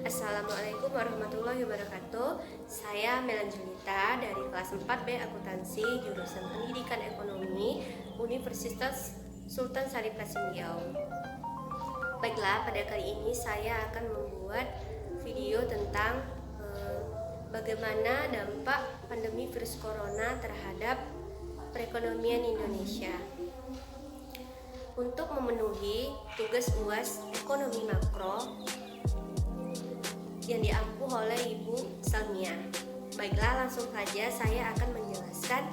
Assalamualaikum warahmatullahi wabarakatuh. Saya Melan Julita dari kelas 4B Akuntansi jurusan Pendidikan Ekonomi Universitas Sultan Syarif Kasim Riau. Baiklah, pada kali ini saya akan membuat video tentang bagaimana dampak pandemi virus corona terhadap perekonomian Indonesia. Untuk memenuhi tugas UAS Ekonomi Makro yang diampu oleh Ibu Salmia. Baiklah, langsung saja saya akan menjelaskan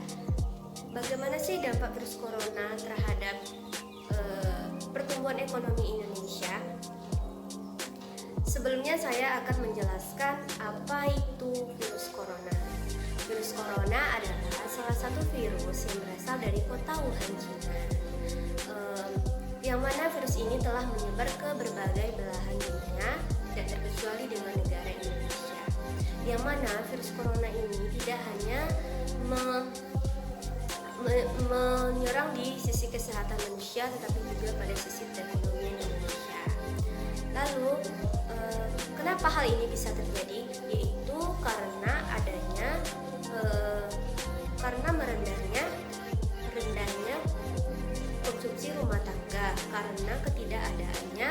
bagaimana sih dampak virus corona terhadap pertumbuhan ekonomi Indonesia. Sebelumnya saya akan menjelaskan apa itu virus corona. Virus corona adalah salah satu virus yang berasal dari kota Wuhan, Cina. Yang mana virus ini telah menyebar ke berbagai belahan dunia, tidak terkecuali dengan negara Indonesia. Yang mana virus corona ini tidak hanya menyerang di sisi kesehatan manusia, tetapi juga pada sisi perekonomian Indonesia. Lalu, kenapa hal ini bisa terjadi? Yaitu karena adanya merendahnya konsumsi rumah tangga, karena ketidakadaannya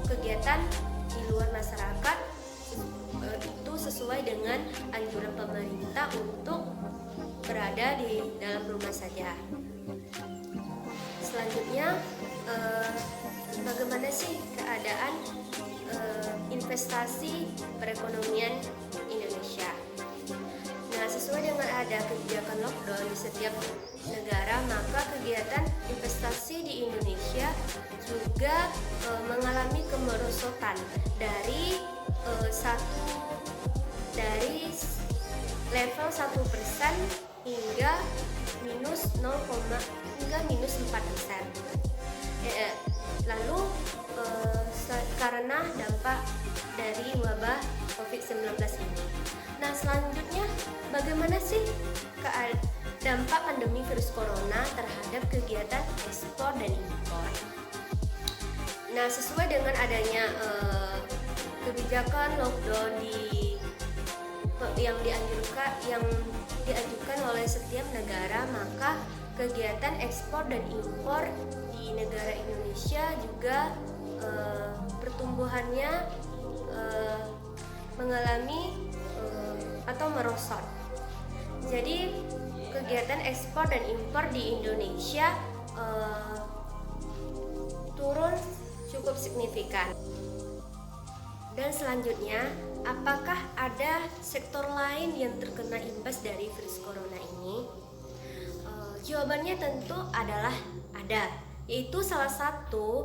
kegiatan di luar masyarakat itu sesuai dengan anjuran pemerintah untuk berada di dalam rumah saja. Selanjutnya, bagaimana sih keadaan investasi perekonomian Indonesia? Nah, sesuai dengan ada kebijakan lockdown di setiap negara, maka kegiatan investasi di Indonesia juga mengalami kemerosotan dari level 1% hingga minus 4%. Lalu karena dampak dari wabah COVID-19 ini. Nah, selanjutnya bagaimana sih dampak pandemi virus corona terhadap kegiatan ekspor dan impor? Nah, sesuai dengan adanya kebijakan lockdown yang diajukan oleh setiap negara, maka kegiatan ekspor dan impor di negara Indonesia juga pertumbuhannya mengalami atau merosot. Jadi kegiatan ekspor dan impor di Indonesia turun cukup signifikan. Dan selanjutnya, apakah ada sektor lain yang terkena imbas dari virus corona ini? Jawabannya tentu adalah ada, yaitu salah satu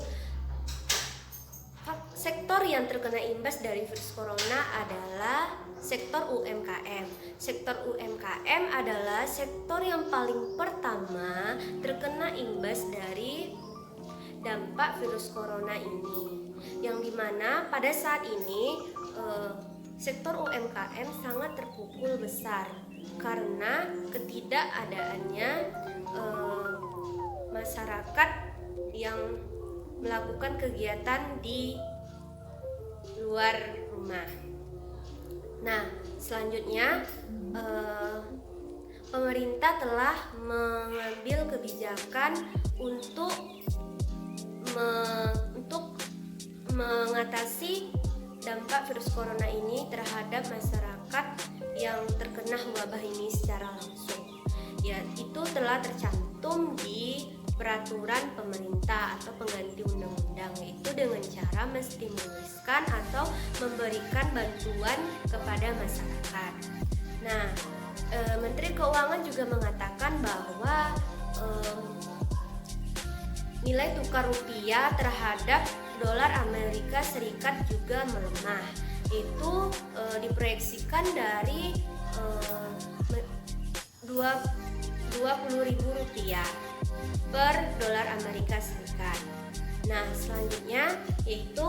sektor yang terkena imbas dari virus corona adalah sektor UMKM. Sektor UMKM adalah sektor yang paling pertama terkena imbas dari dampak virus corona ini, yang dimana pada saat ini sektor UMKM sangat terpukul besar karena ketidakadaannya masyarakat yang melakukan kegiatan di luar rumah. Nah, selanjutnya pemerintah telah mengambil kebijakan untuk mengatasi dampak virus corona ini terhadap masyarakat yang terkena wabah ini secara langsung. Ya, itu telah tercantum di peraturan pemerintah atau pengganti undang-undang, yaitu dengan cara menstimuluskan atau memberikan bantuan kepada masyarakat. Nah, Menteri Keuangan juga mengatakan bahwa nilai tukar rupiah terhadap dolar Amerika Serikat juga melemah. Itu diproyeksikan dari Rp20.000 per dolar Amerika Serikat. Nah, selanjutnya yaitu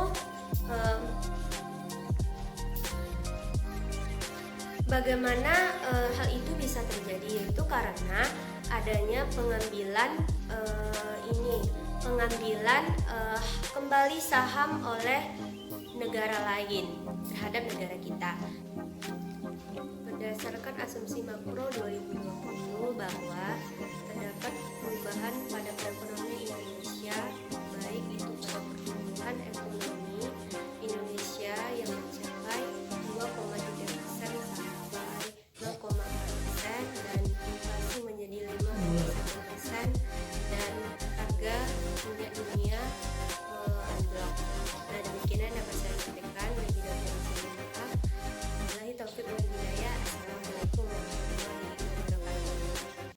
bagaimana hal itu bisa terjadi, yaitu karena adanya pengambilan kembali saham oleh negara lain terhadap negara kita. Berdasarkan asumsi makro 2020 bahwa